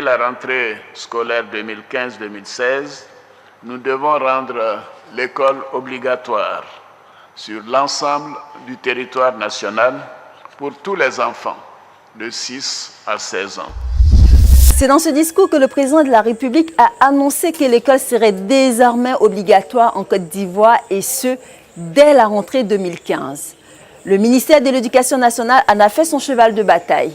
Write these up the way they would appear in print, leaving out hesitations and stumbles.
dès la rentrée scolaire 2015-2016, nous devons rendre l'école obligatoire sur l'ensemble du territoire national pour tous les enfants de 6 à 16 ans. C'est dans ce discours que le président de la République a annoncé que l'école serait désormais obligatoire en Côte d'Ivoire et ce, dès la rentrée 2015. Le ministère de l'Éducation nationale en a fait son cheval de bataille.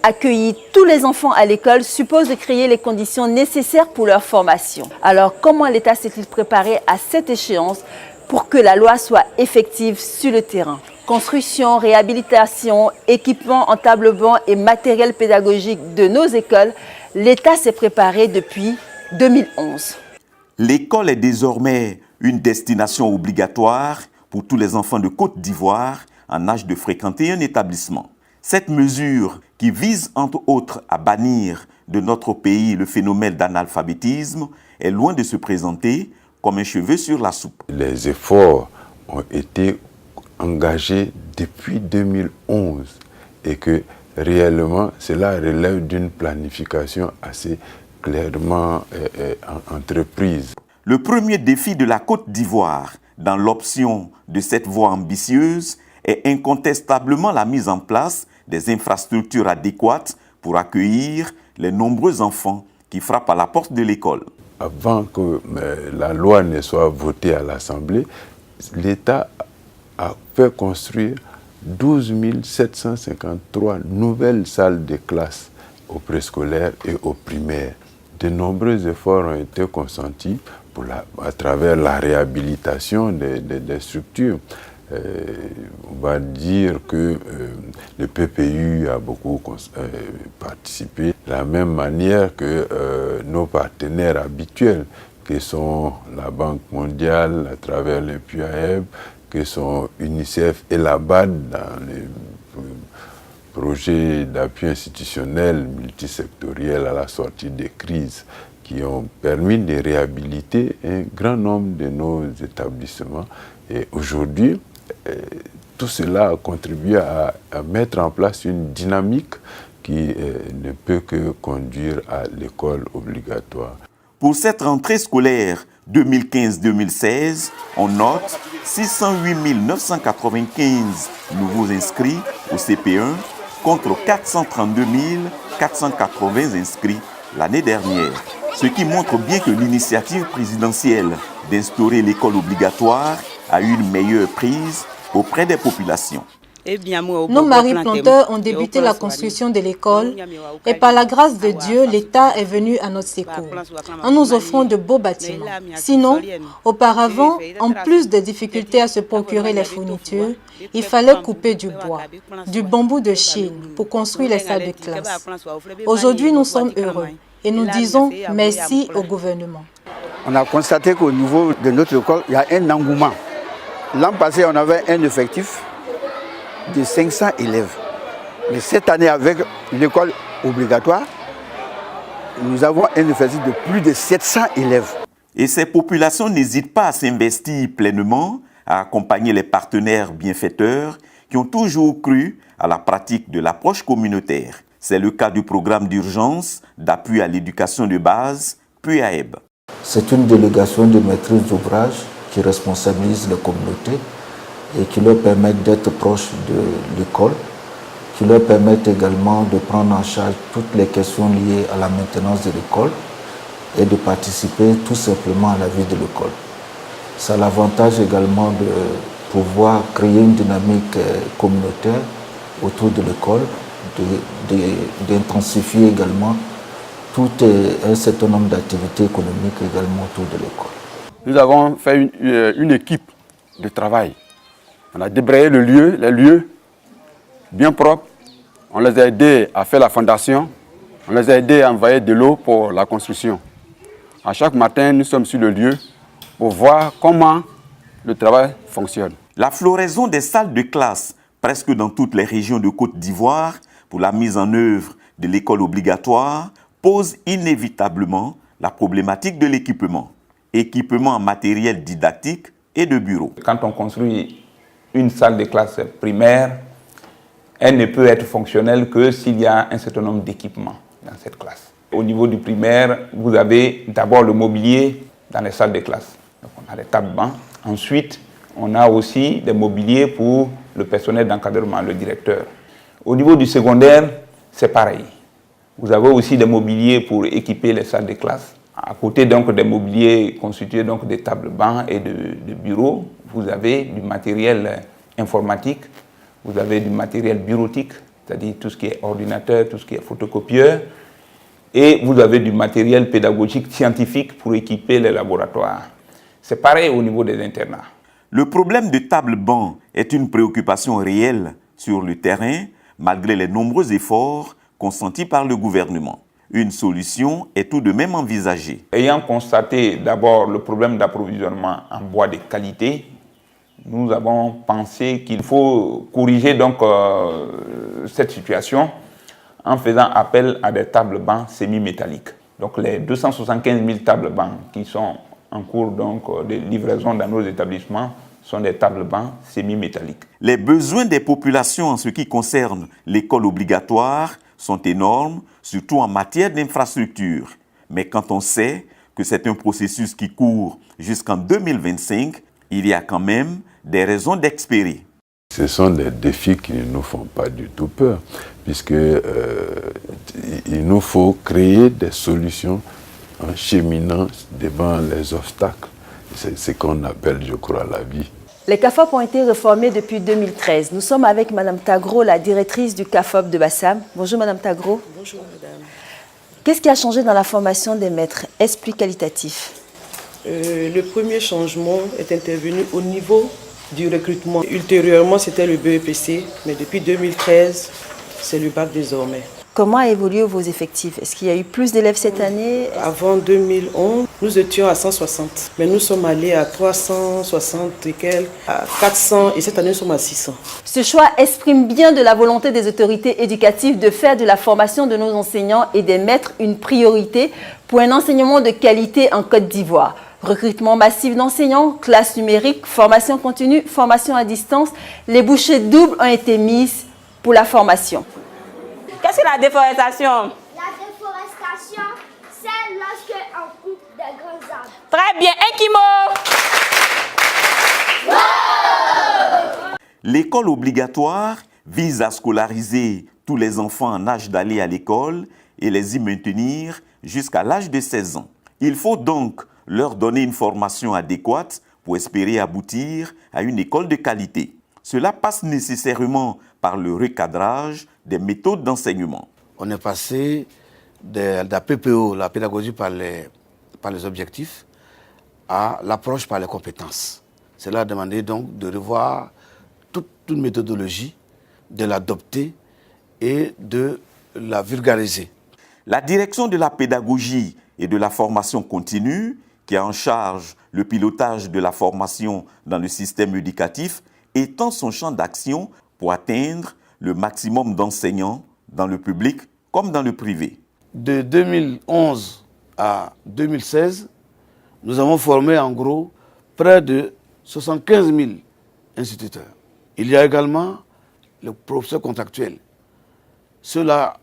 Accueillir tous les enfants à l'école suppose de créer les conditions nécessaires pour leur formation. Alors, comment l'État s'est-il préparé à cette échéance pour que la loi soit effective sur le terrain? Construction, réhabilitation, équipement en table-banc et matériel pédagogique de nos écoles, l'État s'est préparé depuis 2011. L'école est désormais une destination obligatoire pour tous les enfants de Côte d'Ivoire en âge de fréquenter un établissement. Cette mesure, qui vise entre autres à bannir de notre pays le phénomène d'analphabétisme, est loin de se présenter comme un cheveu sur la soupe. Les efforts ont été engagés depuis 2011 et que réellement cela relève d'une planification assez clairement entreprise. Le premier défi de la Côte d'Ivoire dans l'option de cette voie ambitieuse est incontestablement la mise en place des infrastructures adéquates pour accueillir les nombreux enfants qui frappent à la porte de l'école. Avant que la loi ne soit votée à l'Assemblée, l'État a fait construire 12 753 nouvelles salles de classe au préscolaire et au primaire. De nombreux efforts ont été consentis à travers la réhabilitation des structures. On va dire que le PPU a beaucoup participé, de la même manière que nos partenaires habituels, que sont la Banque mondiale à travers le PUAEB, que sont UNICEF et la BAD dans les projets d'appui institutionnel multisectoriel à la sortie des crises, qui ont permis de réhabiliter un grand nombre de nos établissements. Et aujourd'hui, tout cela a contribué à mettre en place une dynamique qui ne peut que conduire à l'école obligatoire. Pour cette rentrée scolaire 2015-2016, on note 608 995 nouveaux inscrits au CP1 contre 432 480 inscrits l'année dernière. Ce qui montre bien que l'initiative présidentielle d'instaurer l'école obligatoire a eu une meilleure prise auprès des populations. Nos maris planteurs ont débuté la construction de l'école et par la grâce de Dieu, l'État est venu à notre secours en nous offrant de beaux bâtiments. Sinon, auparavant, en plus des difficultés à se procurer les fournitures, il fallait couper du bois, du bambou de Chine pour construire les salles de classe. Aujourd'hui, nous sommes heureux et nous disons merci au gouvernement. On a constaté qu'au niveau de notre école, il y a un engouement. L'an passé, on avait un effectif de 500 élèves. Mais cette année, avec l'école obligatoire, nous avons un effectif de plus de 700 élèves. Et ces populations n'hésitent pas à s'investir pleinement, à accompagner les partenaires bienfaiteurs qui ont toujours cru à la pratique de l'approche communautaire. C'est le cas du programme d'urgence d'appui à l'éducation de base, PUAEB. C'est une délégation de maîtrise d'ouvrage qui responsabilise les communautés et qui leur permettent d'être proches de l'école, qui leur permettent également de prendre en charge toutes les questions liées à la maintenance de l'école et de participer tout simplement à la vie de l'école. Ça a l'avantage également de pouvoir créer une dynamique communautaire autour de l'école, d'intensifier également tout un certain nombre d'activités économiques également autour de l'école. Nous avons fait une équipe de travail. On a débrayé les lieux bien propres. On les a aidés à faire la fondation. On les a aidés à envoyer de l'eau pour la construction. À chaque matin, nous sommes sur le lieu pour voir comment le travail fonctionne. La floraison des salles de classe, presque dans toutes les régions de Côte d'Ivoire, pour la mise en œuvre de l'école obligatoire, pose inévitablement la problématique de l'équipement. Équipement en matériel didactique et de bureau. Quand on construit une salle de classe primaire, elle ne peut être fonctionnelle que s'il y a un certain nombre d'équipements dans cette classe. Au niveau du primaire, vous avez d'abord le mobilier dans les salles de classe. Donc on a les tables-bancs. Ensuite, on a aussi des mobiliers pour le personnel d'encadrement, le directeur. Au niveau du secondaire, c'est pareil. Vous avez aussi des mobiliers pour équiper les salles de classe. À côté donc des mobiliers constitués donc des tables-bancs et de bureaux, vous avez du matériel informatique, vous avez du matériel bureautique, c'est-à-dire tout ce qui est ordinateur, tout ce qui est photocopieur, et vous avez du matériel pédagogique scientifique pour équiper les laboratoires. C'est pareil au niveau des internats. Le problème de table-banc est une préoccupation réelle sur le terrain, malgré les nombreux efforts consentis par le gouvernement. Une solution est tout de même envisagée. Ayant constaté d'abord le problème d'approvisionnement en bois de qualité, nous avons pensé qu'il faut corriger donc cette situation en faisant appel à des tables-bancs semi-métalliques. Donc les 275 000 tables-bancs qui sont en cours donc, de livraison dans nos établissements sont des tables-bancs semi-métalliques. Les besoins des populations en ce qui concerne l'école obligatoire sont énormes, surtout en matière d'infrastructure. Mais quand on sait que c'est un processus qui court jusqu'en 2025, il y a quand même des raisons d'espérer. Ce sont des défis qui ne nous font pas du tout peur, puisqu'il nous faut créer des solutions en cheminant devant les obstacles. C'est ce qu'on appelle, je crois, la vie. Les CAFOP ont été réformés depuis 2013. Nous sommes avec Mme Tagro, la directrice du CAFOP de Bassam. Bonjour Mme Tagro. Bonjour Madame. Qu'est-ce qui a changé dans la formation des maîtres? Est-ce plus qualitatif? Le premier changement est intervenu au niveau du recrutement. Ultérieurement, c'était le BEPC, mais depuis 2013, c'est le bac désormais. Comment a évolué vos effectifs? Est-ce qu'il y a eu plus d'élèves cette année? Avant 2011, nous étions à 160, mais nous sommes allés à 360 et quelques, à 400, et cette année nous sommes à 600. Ce choix exprime bien de la volonté des autorités éducatives de faire de la formation de nos enseignants et des maîtres une priorité pour un enseignement de qualité en Côte d'Ivoire. Recrutement massif d'enseignants, classe numérique, formation continue, formation à distance, les bouchées doubles ont été mises pour la formation. Qu'est-ce que la déforestation? La déforestation, c'est lorsque on coupe des grands arbres. Très bien, Ekimo! L'école obligatoire vise à scolariser tous les enfants en âge d'aller à l'école et les y maintenir jusqu'à l'âge de 16 ans. Il faut donc leur donner une formation adéquate pour espérer aboutir à une école de qualité. Cela passe nécessairement par le recadrage des méthodes d'enseignement. On est passé de la PPO, la pédagogie par les objectifs, à l'approche par les compétences. Cela a demandé donc de revoir toute méthodologie, de l'adopter et de la vulgariser. La direction de la pédagogie et de la formation continue, qui a en charge le pilotage de la formation dans le système éducatif, étend son champ d'action pour atteindre le maximum d'enseignants dans le public comme dans le privé. De 2011 à 2016, nous avons formé en gros près de 75 000 instituteurs. Il y a également les professeurs contractuels. Ceux-là,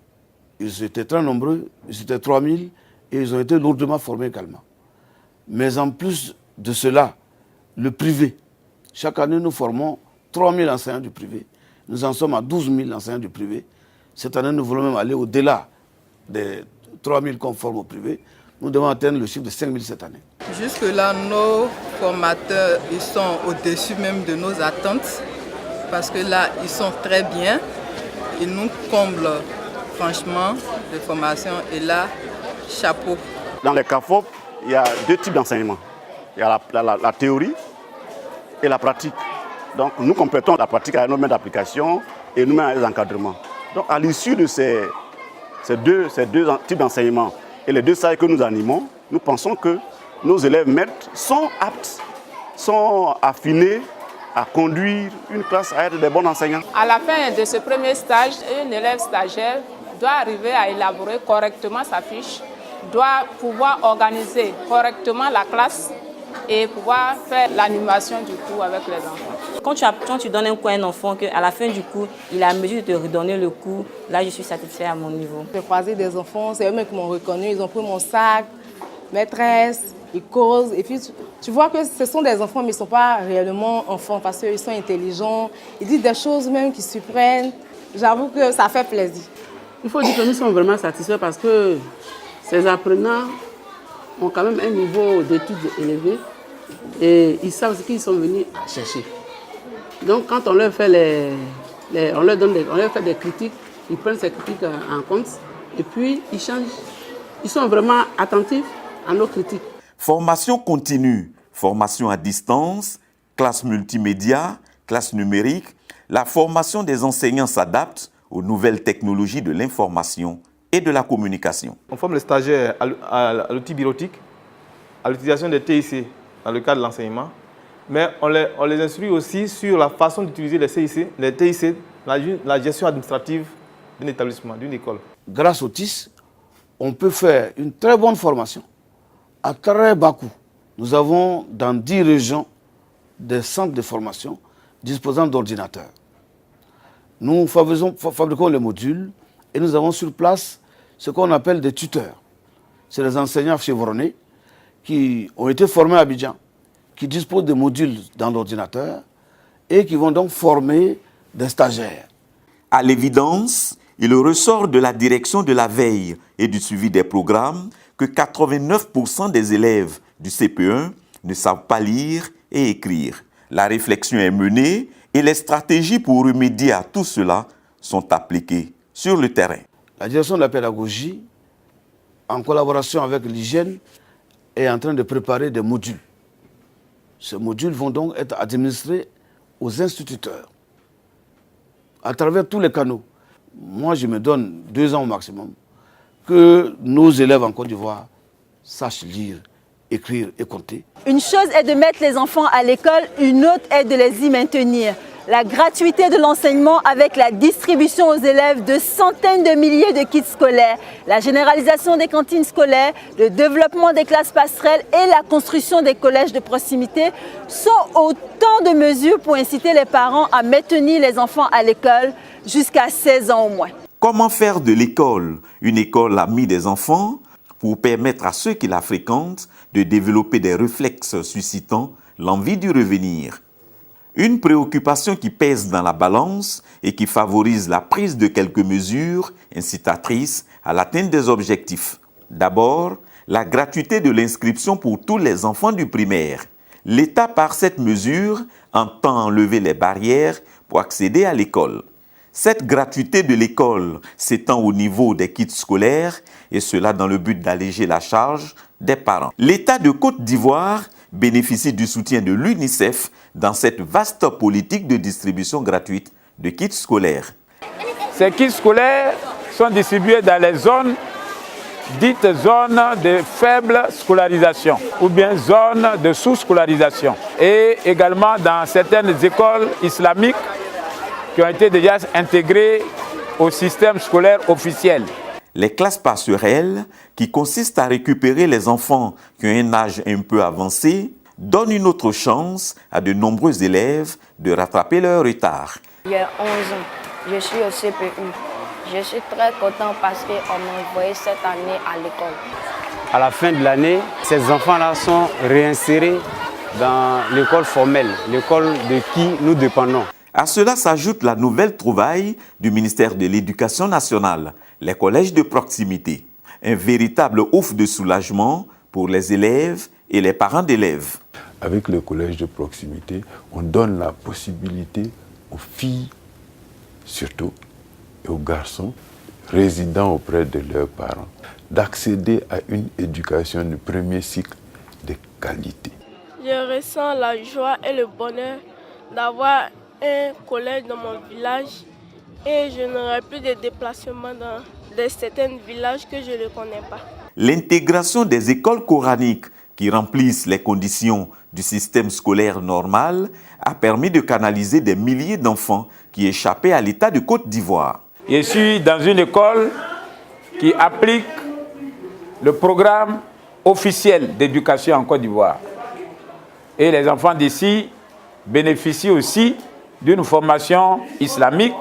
ils étaient très nombreux, ils étaient 3 000 et ils ont été lourdement formés également. Mais en plus de cela, le privé, chaque année nous formons 3 000 enseignants du privé. Nous en sommes à 12 000 enseignants du privé. Cette année, nous voulons même aller au-delà des 3 000 qu'on forme au privé. Nous devons atteindre le chiffre de 5 000 cette année. Jusque-là, nos formateurs ils sont au-dessus même de nos attentes parce que là, ils sont très bien. Ils nous comblent franchement de formation et là, chapeau. Dans les CAFOP, il y a deux types d'enseignement. Il y a la théorie et la pratique. Donc nous complétons la pratique avec nos mains d'application et nous mettons les encadrements. Donc à l'issue de ces deux types d'enseignement et les deux salles que nous animons, nous pensons que nos élèves maîtres sont aptes, sont affinés à conduire une classe à être des bons enseignants. À la fin de ce premier stage, un élève stagiaire doit arriver à élaborer correctement sa fiche, doit pouvoir organiser correctement la classe et pouvoir faire l'animation du cours avec les enfants. Quand tu donnes un cours à un enfant, qu'à la fin du cours, il a mesure de te redonner le cours, là je suis satisfait à mon niveau. J'ai croisé des enfants, c'est eux-mêmes qui m'ont reconnu, ils ont pris mon sac, maîtresse, ils causent. Et puis tu vois que ce sont des enfants, mais ils ne sont pas réellement enfants parce qu'ils sont intelligents, ils disent des choses même qui surprennent. J'avoue que ça fait plaisir. Il faut dire que nous sommes vraiment satisfaits parce que ces apprenants ont quand même un niveau d'études élevé et ils savent ce qu'ils sont venus à chercher. Donc quand on leur fait on leur fait des critiques, ils prennent ces critiques en compte et puis ils changent. Ils sont vraiment attentifs à nos critiques. Formation continue, formation à distance, classe multimédia, classe numérique, la formation des enseignants s'adapte aux nouvelles technologies de l'information et de la communication. On forme les stagiaires à l'outil bureautique, à l'utilisation des TIC dans le cadre de l'enseignement, mais on les instruit aussi sur la façon d'utiliser les TIC, la gestion administrative d'un établissement, d'une école. Grâce au TIC, on peut faire une très bonne formation à très bas coût. Nous avons dans 10 régions des centres de formation disposant d'ordinateurs. Nous fabriquons les modules et nous avons sur place ce qu'on appelle des tuteurs. C'est les enseignants chevronnés qui ont été formés à Abidjan, qui disposent de modules dans l'ordinateur et qui vont donc former des stagiaires. À l'évidence, il ressort de la direction de la veille et du suivi des programmes que 89% des élèves du CP1 ne savent pas lire et écrire. La réflexion est menée et les stratégies pour remédier à tout cela sont appliquées sur le terrain. La direction de la pédagogie, en collaboration avec l'hygiène, est en train de préparer des modules. Ces modules vont donc être administrés aux instituteurs à travers tous les canaux. Moi, je me donne 2 ans au maximum que nos élèves en Côte d'Ivoire sachent lire, écrire et compter. Une chose est de mettre les enfants à l'école, une autre est de les y maintenir. La gratuité de l'enseignement avec la distribution aux élèves de centaines de milliers de kits scolaires, la généralisation des cantines scolaires, le développement des classes passerelles et la construction des collèges de proximité sont autant de mesures pour inciter les parents à maintenir les enfants à l'école jusqu'à 16 ans au moins. Comment faire de l'école une école amie des enfants pour permettre à ceux qui la fréquentent de développer des réflexes suscitant l'envie d'y revenir? Une préoccupation qui pèse dans la balance et qui favorise la prise de quelques mesures incitatrices à l'atteinte des objectifs. D'abord, la gratuité de l'inscription pour tous les enfants du primaire. L'État, par cette mesure, entend enlever les barrières pour accéder à l'école. Cette gratuité de l'école s'étend au niveau des kits scolaires et cela dans le but d'alléger la charge des parents. L'État de Côte d'Ivoire bénéficie du soutien de l'UNICEF dans cette vaste politique de distribution gratuite de kits scolaires. Ces kits scolaires sont distribués dans les zones dites zones de faible scolarisation ou bien zones de sous-scolarisation et également dans certaines écoles islamiques qui ont été déjà intégrées au système scolaire officiel. Les classes passerelles, qui consistent à récupérer les enfants qui ont un âge un peu avancé, donnent une autre chance à de nombreux élèves de rattraper leur retard. J'ai 11 ans, je suis au CPU. Je suis très content parce qu'on m'a envoyé cette année à l'école. À la fin de l'année, ces enfants-là sont réinsérés dans l'école formelle, l'école de qui nous dépendons. À cela s'ajoute la nouvelle trouvaille du ministère de l'Éducation nationale, les collèges de proximité. Un véritable ouf de soulagement pour les élèves et les parents d'élèves. Avec le collège de proximité, on donne la possibilité aux filles, surtout, et aux garçons résidant auprès de leurs parents, d'accéder à une éducation de premier cycle de qualité. Je ressens la joie et le bonheur d'avoir un collège dans mon village et je n'aurai plus de déplacements dans certains villages que je ne connais pas. L'intégration des écoles coraniques qui remplissent les conditions du système scolaire normal a permis de canaliser des milliers d'enfants qui échappaient à l'État de Côte d'Ivoire. Je suis dans une école qui applique le programme officiel d'éducation en Côte d'Ivoire. Et les enfants d'ici bénéficient aussi d'une formation islamique,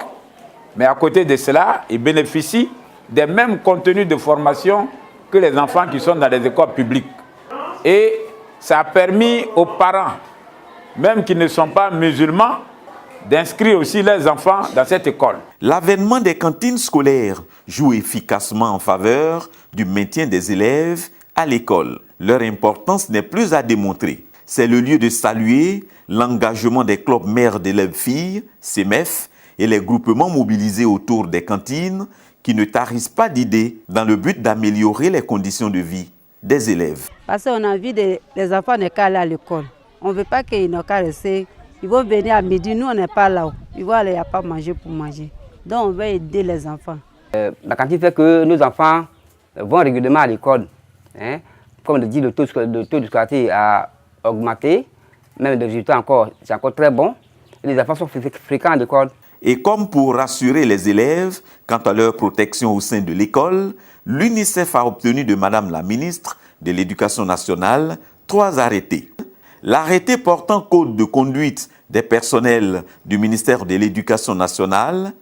mais à côté de cela, ils bénéficient des mêmes contenus de formation que les enfants qui sont dans les écoles publiques. Et ça a permis aux parents, même qui ne sont pas musulmans, d'inscrire aussi leurs enfants dans cette école. L'avènement des cantines scolaires joue efficacement en faveur du maintien des élèves à l'école. Leur importance n'est plus à démontrer. C'est le lieu de saluer l'engagement des clubs mères d'élèves filles, CEMEF, et les groupements mobilisés autour des cantines qui ne tarissent pas d'idées dans le but d'améliorer les conditions de vie des élèves. Parce qu'on a envie les enfants n'est qu'à aller à l'école. On ne veut pas qu'ils n'ont qu'à rester. Ils vont venir à midi, nous on n'est pas là. Ils vont aller, il n'y a pas manger pour manger. Donc on va aider les enfants. La cantine fait que nos enfants vont régulièrement à l'école. Hein. Comme on dit, le taux de scolarité a augmenté. Même le résultat c'est encore très bon. Et les enfants sont fréquents à l'école. Et comme pour rassurer les élèves quant à leur protection au sein de l'école, l'UNICEF a obtenu de Madame la ministre de l'Éducation nationale 3 arrêtés. L'arrêté portant code de conduite des personnels du ministère de l'Éducation nationale,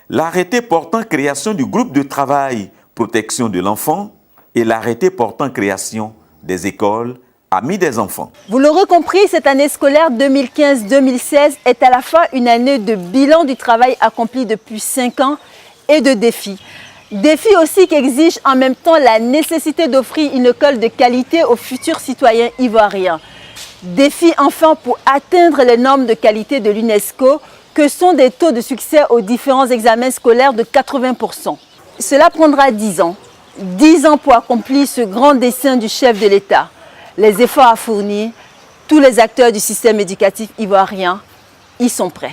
l'arrêté portant création du groupe de travail protection de l'enfant et l'arrêté portant création des écoles amis des enfants. Vous l'aurez compris, cette année scolaire 2015-2016 est à la fois une année de bilan du travail accompli depuis 5 ans et de défis. Défis aussi qui exigent en même temps la nécessité d'offrir une école de qualité aux futurs citoyens ivoiriens. Défis enfin pour atteindre les normes de qualité de l'UNESCO que sont des taux de succès aux différents examens scolaires de 80%. Cela prendra 10 ans. 10 ans pour accomplir ce grand dessein du chef de l'État. Les efforts à fournir, tous les acteurs du système éducatif ivoirien y sont prêts.